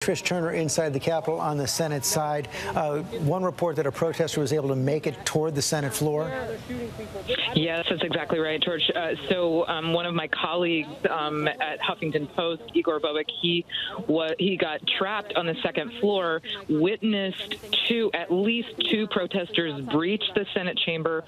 Trish Turner inside the Capitol on the Senate side. One report that a protester was able to make it toward the Senate floor. Yes, that's exactly right, George. So one of my colleagues at Huffington Post, Igor Bobek, he got trapped on the second floor, witnessed at least two protesters breach the Senate chamber.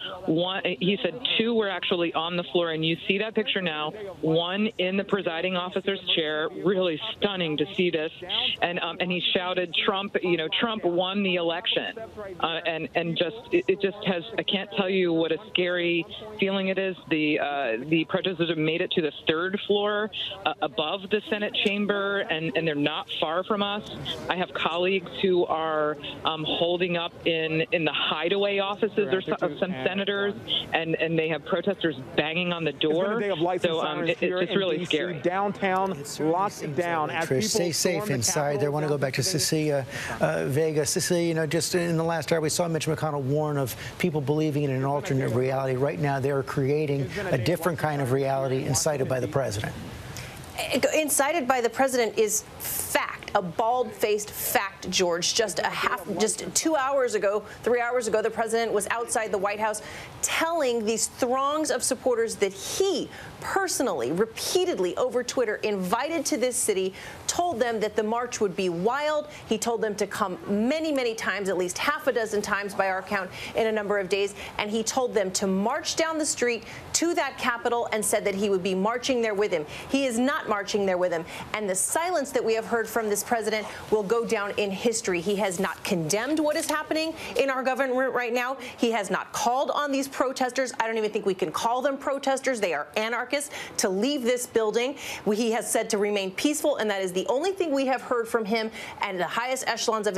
He said two were actually on the floor, and you see that picture now. One in the presiding officer's chair. Really stunning to see this. And he shouted, "Trump! Trump won the election," and it just has. I can't tell you what a scary feeling it is. The protesters have made it to the third floor above the Senate chamber, and they're not far from us. I have colleagues who are holding up in the hideaway offices of some senators, and they have protesters banging on the door. So it's just really scary. Downtown locked down. Trish, stay safe inside. I want to go back to Cecilia Vega. Cecilia, just in the last hour, we saw Mitch McConnell warn of people believing in an alternate reality. Right now, they're creating a different kind of reality incited by the president. Incited by the president is fact, a bald-faced fact, George. Just 2 hours ago, 3 hours ago, the president was outside the White House telling these throngs of supporters that he personally, repeatedly over Twitter, invited to this city, told them that the march would be wild. He told them to come many, many times, at least half a dozen times by our count in a number of days. And he told them to march down the street to that Capitol and said that he would be marching there with him. He is not marching there with him. And the silence that we have heard from this president will go down in history. He has not condemned what is happening in our government right now. He has not called on these protesters. I don't even think we can call them protesters. They are anarchists, to leave this building. He has said to remain peaceful, and that is the only thing we have heard from him and the highest echelons of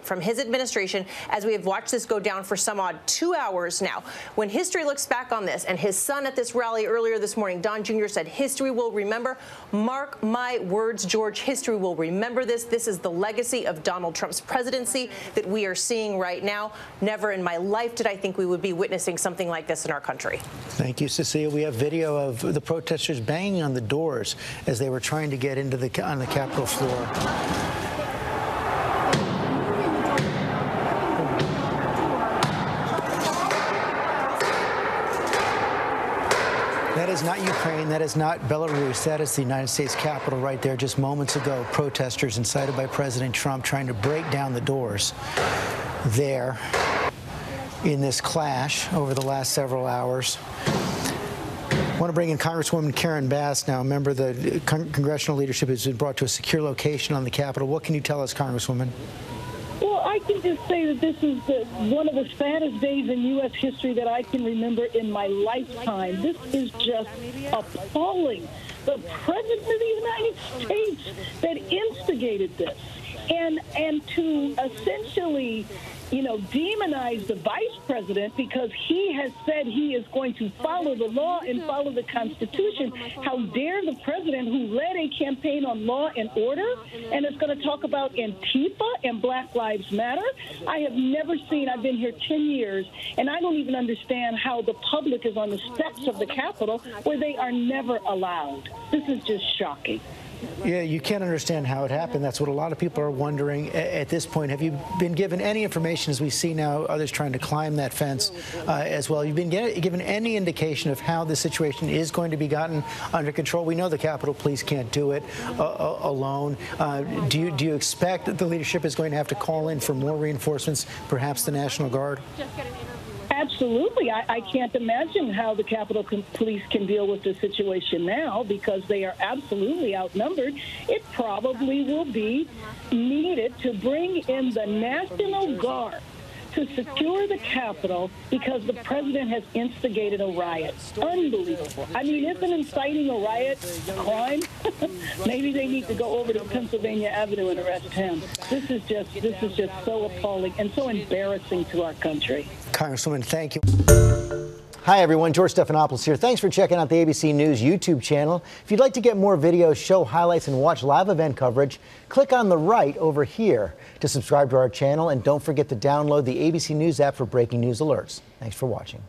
from his administration as we have watched this go down for some odd 2 hours now. When history looks back on this, and his son at this rally earlier this morning, Don Jr., said history will remember. Mark my words, George, history will remember this. This is the legacy of Donald Trump's presidency that we are seeing right now. Never in my life did I think we would be witnessing something like this in our country. Thank you, Cecilia. We have video of the protesters banging on the doors as they were trying to get into on the Capitol floor. That is not Ukraine. That is not Belarus. That is the United States Capitol right there. Just moments ago, protesters incited by President Trump trying to break down the doors there in this clash over the last several hours. I want to bring in Congresswoman Karen Bass now. A member of the congressional leadership has been brought to a secure location on the Capitol. What can you tell us, Congresswoman? Well, I can just say that this is one of the saddest days in U.S. history that I can remember in my lifetime. This is just appalling. The President of the United States that instigated this. And to essentially, demonize the vice president because he has said he is going to follow the law and follow the Constitution. How dare the president who led a campaign on law and order and is going to talk about Antifa and Black Lives Matter? I have never seen, I've been here 10 years, and I don't even understand how the public is on the steps of the Capitol where they are never allowed. This is just shocking. Yeah, you can't understand how it happened. That's what a lot of people are wondering at this point. Have you been given any information, as we see now others trying to climb that fence as well? You've been given any indication of how the situation is going to be gotten under control? We know the Capitol Police can't do it alone. Do you expect that the leadership is going to have to call in for more reinforcements, perhaps the National Guard? Absolutely. I can't imagine how the Capitol Police can deal with the situation now because they are absolutely outnumbered. It probably will be needed to bring in the National Guard to secure the Capitol because the president has instigated a riot. Unbelievable. I mean, isn't inciting a riot a crime? Maybe they need to go over to Pennsylvania Avenue and arrest him. This is just so appalling and so embarrassing to our country. Congresswoman, thank you. Hi, everyone. George Stephanopoulos here. Thanks for checking out the ABC News YouTube channel. If you'd like to get more videos, show highlights, and watch live event coverage, click on the right over here to subscribe to our channel. And don't forget to download the ABC News app for breaking news alerts. Thanks for watching.